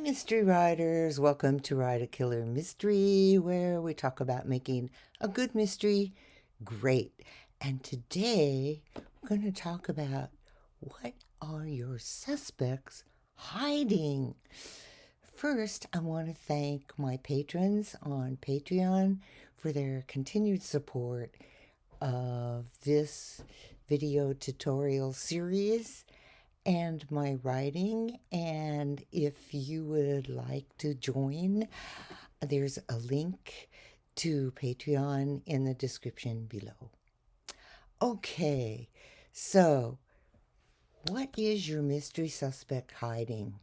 mystery writers. Welcome to Write a Killer Mystery, where we talk about making a good mystery great. And today we're going to talk about what are your suspects hiding. First, I want to thank my patrons on Patreon for their continued support of this video tutorial series and my writing. And if you would like to join, there's a link to Patreon in the description below. Okay, so what is your mystery suspect hiding?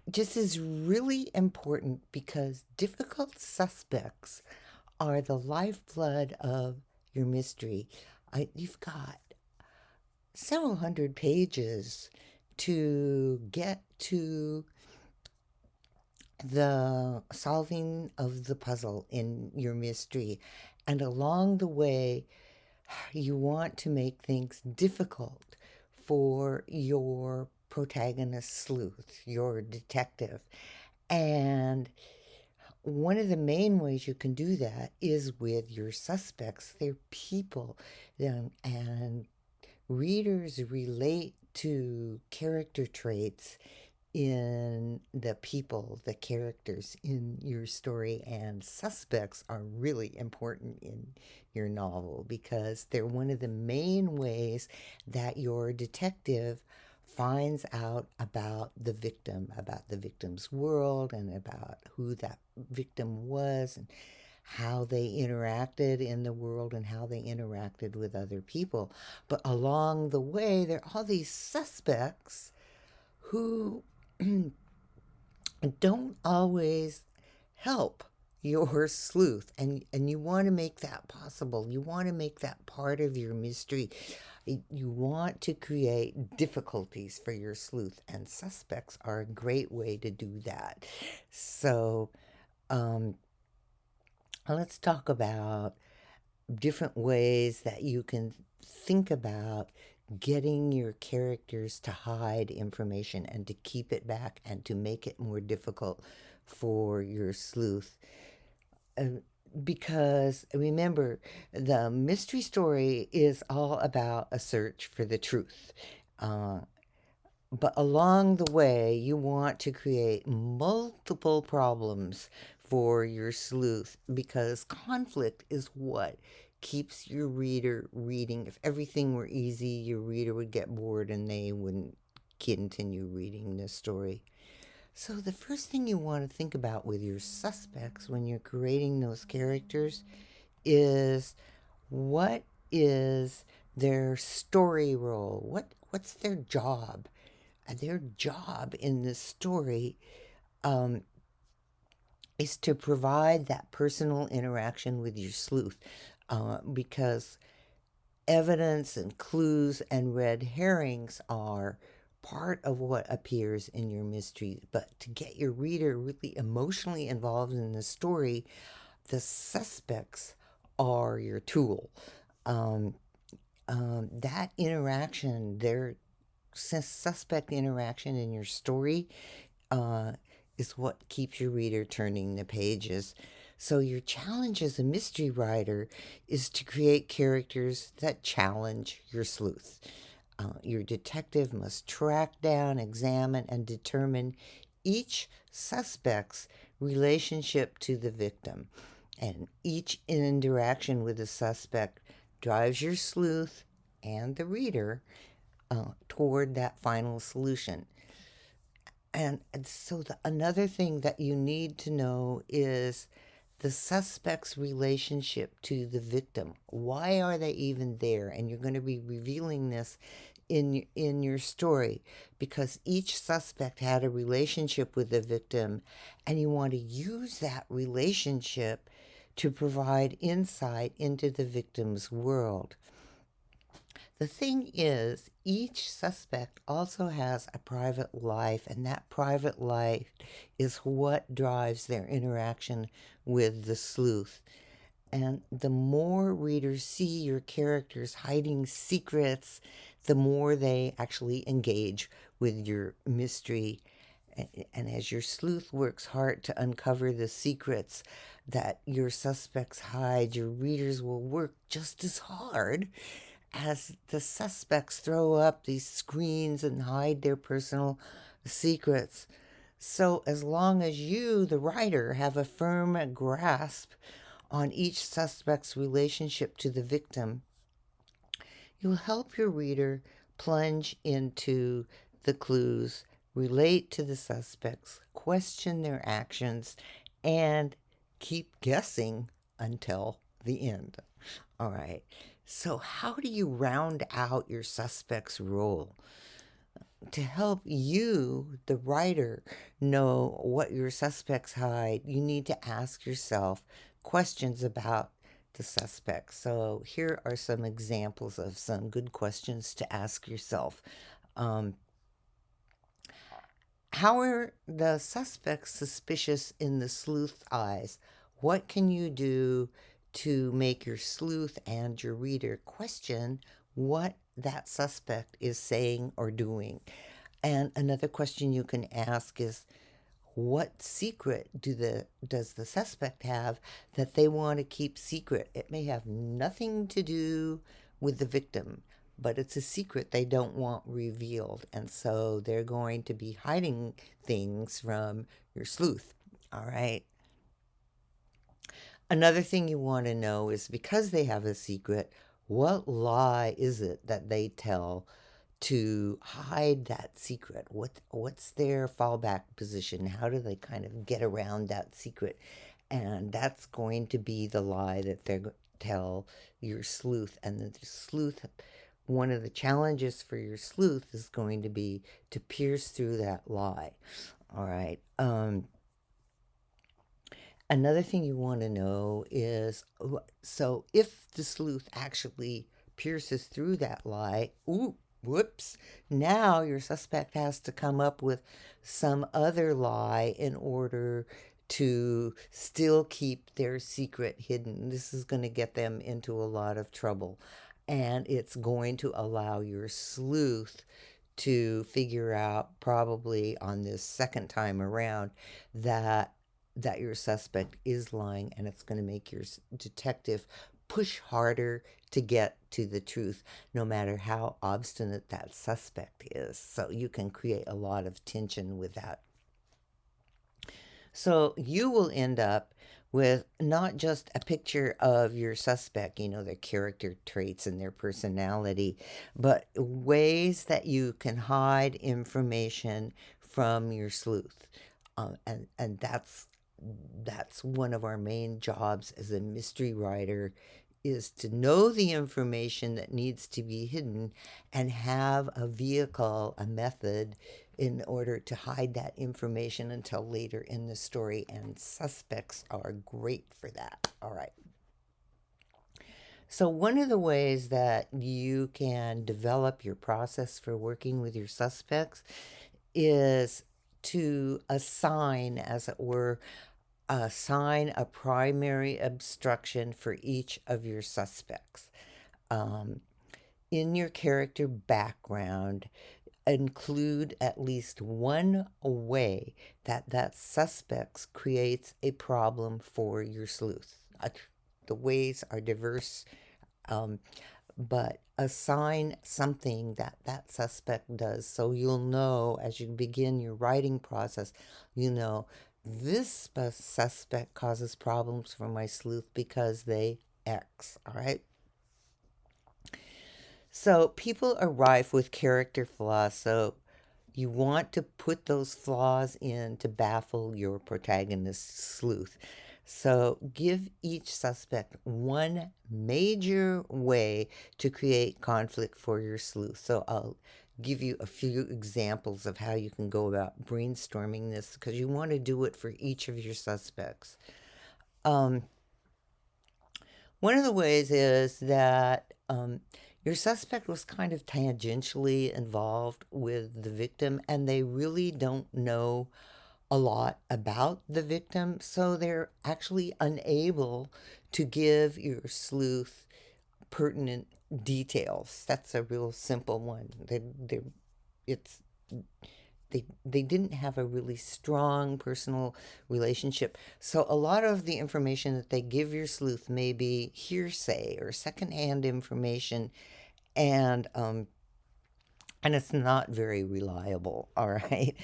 This is really important because difficult suspects are the lifeblood of your mystery. You've got several hundred pages to get to the solving of the puzzle in your mystery. And along the way, you want to make things difficult for your protagonist sleuth, your detective. And one of the main ways you can do that is with your suspects. They're people, and readers relate to character traits in the people, the characters in your story, and suspects are really important in your novel because they're one of the main ways that your detective finds out about the victim's world, and about who that victim was, and how they interacted in the world and how they interacted with other people. But along the way, there are all these suspects who don't always help your sleuth, and you want to make that possible. You want to make that part of your mystery. You want to create difficulties for your sleuth, and suspects are a great way to do that. So let's talk about different ways that you can think about getting your characters to hide information and to keep it back and to make it more difficult for your sleuth. Because remember, the mystery story is all about a search for the truth. But along the way, you want to create multiple problems for your sleuth because conflict is what keeps your reader reading. If everything were easy, your reader would get bored and they wouldn't continue reading the story. So, the first thing you want to think about with your suspects when you're creating those characters is what is their story role? What's their job? Their job in this story is to provide that personal interaction with your sleuth, because evidence and clues and red herrings are part of what appears in your mystery. But to get your reader really emotionally involved in the story, the suspects are your tool. That interaction, their suspect interaction in your story, is what keeps your reader turning the pages. So your challenge as a mystery writer is to create characters that challenge your sleuth. Your detective must track down, examine, and determine each suspect's relationship to the victim. And each interaction with the suspect drives your sleuth and the reader toward that final solution. And so another thing that you need to know is the suspect's relationship to the victim. Why are they even there? And you're going to be revealing this in your story because each suspect had a relationship with the victim, and you want to use that relationship to provide insight into the victim's world. The thing is, each suspect also has a private life, and that private life is what drives their interaction with the sleuth. And the more readers see your characters hiding secrets, the more they actually engage with your mystery. And as your sleuth works hard to uncover the secrets that your suspects hide, your readers will work just as hard as the suspects throw up these screens and hide their personal secrets. So, as long as you, the writer, have a firm grasp on each suspect's relationship to the victim, you'll help your reader plunge into the clues, relate to the suspects, question their actions, and keep guessing until the end. All right. So, how do you round out your suspect's role? To help you, the writer, know what your suspects hide, you need to ask yourself questions about the suspects. So, here are some examples of some good questions to ask yourself. Um, how are the suspects suspicious in the sleuth's eyes? What can you do to make your sleuth and your reader question what that suspect is saying or doing? And another question you can ask is, what secret does the suspect have that they want to keep secret? It may have nothing to do with the victim, but it's a secret they don't want revealed. And so they're going to be hiding things from your sleuth. All right. Another thing you want to know is, because they have a secret, what lie is it that they tell to hide that secret? What's their fallback position? How do they kind of get around that secret? And that's going to be the lie that they're tell your sleuth. And the sleuth, one of the challenges for your sleuth is going to be to pierce through that lie. All right. Another thing you want to know is, so if the sleuth actually pierces through that lie, ooh, whoops, now your suspect has to come up with some other lie in order to still keep their secret hidden. This is going to get them into a lot of trouble. And it's going to allow your sleuth to figure out, probably on this second time around, that your suspect is lying, and it's going to make your detective push harder to get to the truth, no matter how obstinate that suspect is. So you can create a lot of tension with that. So you will end up with not just a picture of your suspect, their character traits and their personality, but ways that you can hide information from your sleuth. And that's one of our main jobs as a mystery writer, is to know the information that needs to be hidden and have a vehicle, a method, in order to hide that information until later in the story. And suspects are great for that. All right. So, one of the ways that you can develop your process for working with your suspects is to assign, as it were, assign a primary obstruction for each of your suspects. Um, in your character background, include at least one way that suspect creates a problem for your sleuth. The ways are diverse, um, but assign something that suspect does, so you'll know as you begin your writing process, this suspect causes problems for my sleuth because they X. All right. So people are rife with character flaws, so you want to put those flaws in to baffle your protagonist sleuth. So give each suspect one major way to create conflict for your sleuth. So I'll give you a few examples of how you can go about brainstorming this, because you want to do it for each of your suspects. Um, One of the ways is that your suspect was kind of tangentially involved with the victim, and they really don't know a lot about the victim, so they're actually unable to give your sleuth pertinent details. That's a real simple one. It's they didn't have a really strong personal relationship. So a lot of the information that they give your sleuth may be hearsay or secondhand information, and um, and it's not very reliable. All right.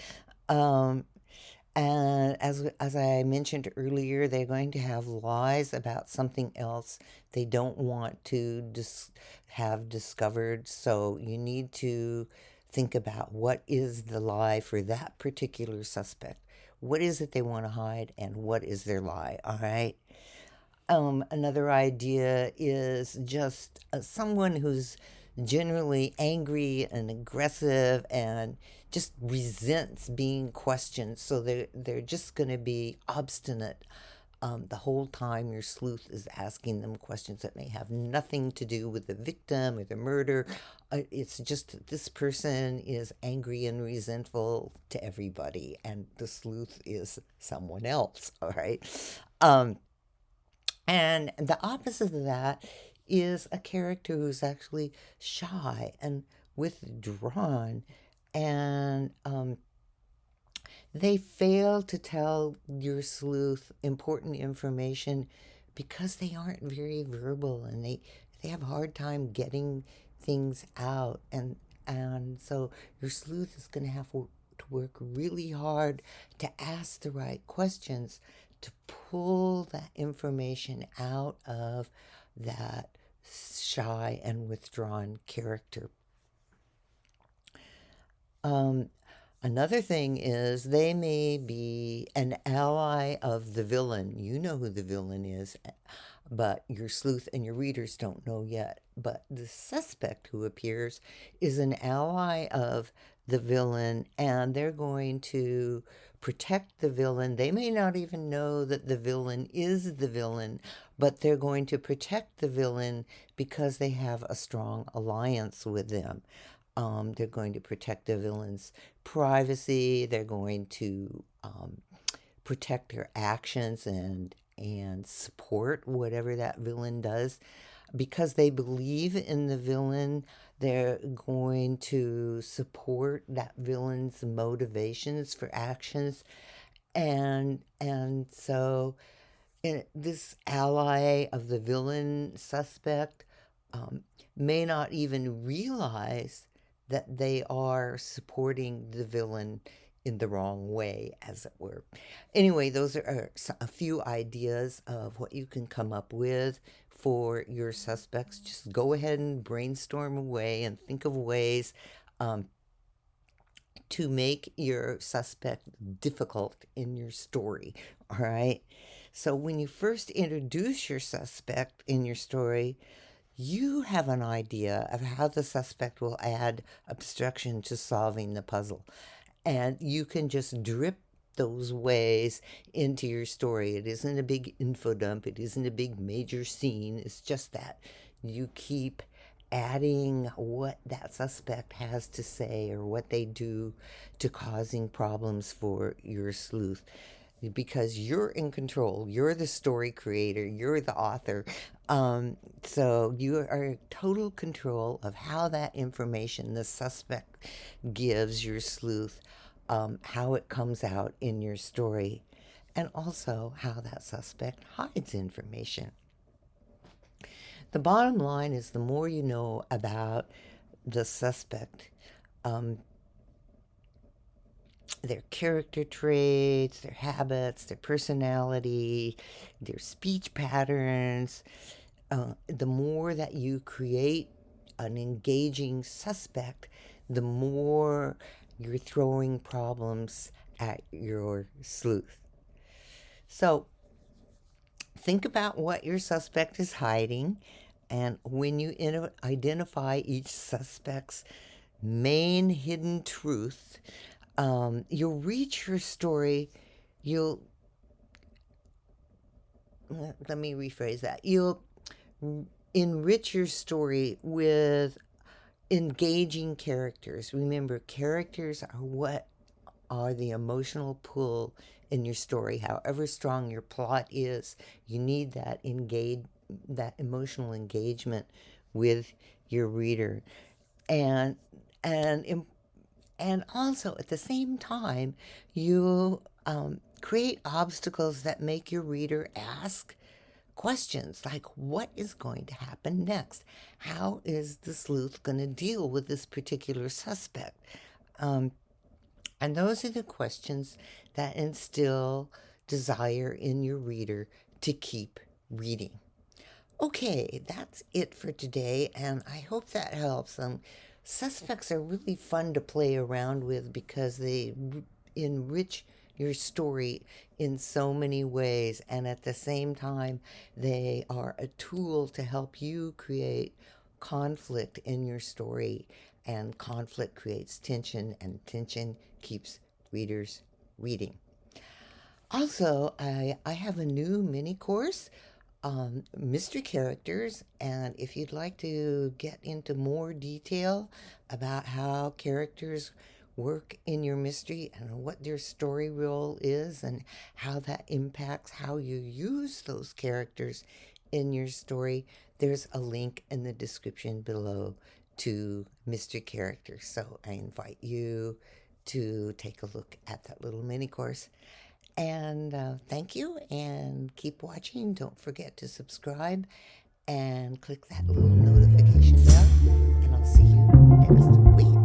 Um, and as I mentioned earlier, they're going to have lies about something else they don't want to have discovered. So you need to think about what is the lie for that particular suspect. What is it they want to hide, and what is their lie? All right. Another idea is just someone who's generally angry and aggressive and just resents being questioned. So they're just going to be obstinate the whole time your sleuth is asking them questions that may have nothing to do with the victim or the murder. It's just that this person is angry and resentful to everybody, and the sleuth is someone else. All right. Um, and the opposite of that is a character who's actually shy and withdrawn, and they fail to tell your sleuth important information because they aren't very verbal, and they have a hard time getting things out, and so your sleuth is going to have to work really hard to ask the right questions to pull that information out of that shy and withdrawn character. Um, Another thing is they may be an ally of the villain. You know who the villain is, but your sleuth and your readers don't know yet. But the suspect who appears is an ally of the villain, and they're going to protect the villain. They may not even know that the villain is the villain, but they're going to protect the villain because they have a strong alliance with them. They're going to protect the villain's privacy. They're going to protect their actions and support whatever that villain does. Because they believe in the villain, they're going to support that villain's motivations for actions. And so this ally of the villain suspect um, may not even realize that they are supporting the villain in the wrong way, as it were. Anyway, those are a few ideas of what you can come up with for your suspects. Just go ahead and brainstorm away and think of ways um, to make your suspect difficult in your story. All right. So when you first introduce your suspect in your story, you have an idea of how the suspect will add obstruction to solving the puzzle. And you can just drip those ways into your story. It isn't a big info dump, it isn't a big major scene. It's just that you keep adding what that suspect has to say or what they do to causing problems for your sleuth, because you're in control. You're the story creator, you're the author. So you are in total control of how that information the suspect gives your sleuth, how it comes out in your story, and also how that suspect hides information. The bottom line is the more you know about the suspect, um, their character traits, their habits, their personality, their speech patterns, the more that you create an engaging suspect, the more you're throwing problems at your sleuth. So think about what your suspect is hiding, and when you identify each suspect's main hidden truth, you'll reach your story. You'll, let me rephrase that. You'll enrich your story with engaging characters. Remember, characters are what are the emotional pull in your story. However strong your plot is, you need that emotional engagement with your reader. And and And also, at the same time, you create obstacles that make your reader ask questions like, what is going to happen next? How is the sleuth going to deal with this particular suspect? Um, and those are the questions that instill desire in your reader to keep reading. Okay, that's it for today, and I hope that helps. Suspects are really fun to play around with because they enrich your story in so many ways, and at the same time, they are a tool to help you create conflict in your story, and conflict creates tension, and tension keeps readers reading. Also, I have a new mini course, mystery characters, and if you'd like to get into more detail about how characters work in your mystery and what their story role is and how that impacts how you use those characters in your story, there's a link in the description below to mystery characters. So I invite you to take a look at that little mini course. And thank you, and keep watching. Don't forget to subscribe and click that little notification bell. And I'll see you next week.